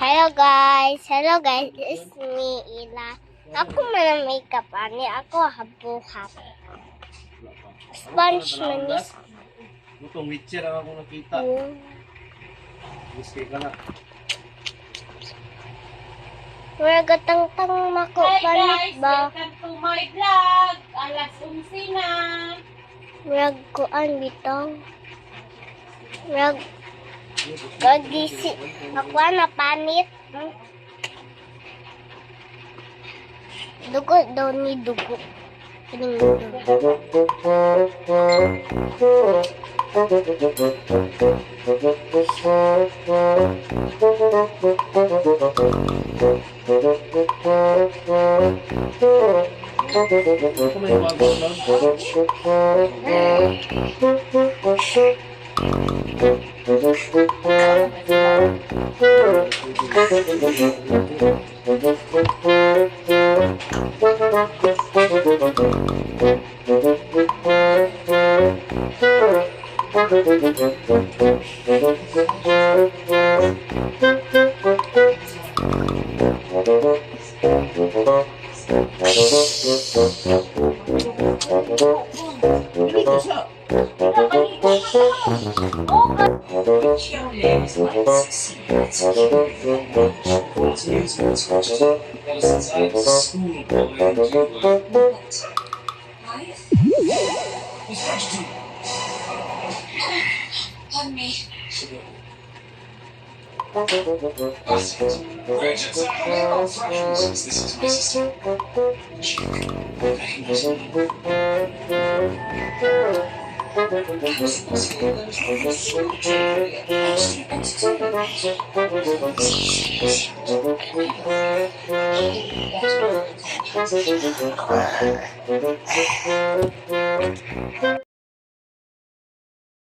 Hello guys, it's me, Ila. Ako man ang makeup ani, ako habuhap. Sponge manis. Butong witcher ang akong nakita. Biskay ka na. Wala gatang-tang mako panit ba? Welcome to my vlog. Alas 11 na. Wala kuan bitong. Wala gagisi. Ako na panit. Dugo daw ni dugo. Kining dugo. Ako may bago Pardon me. This is my sister.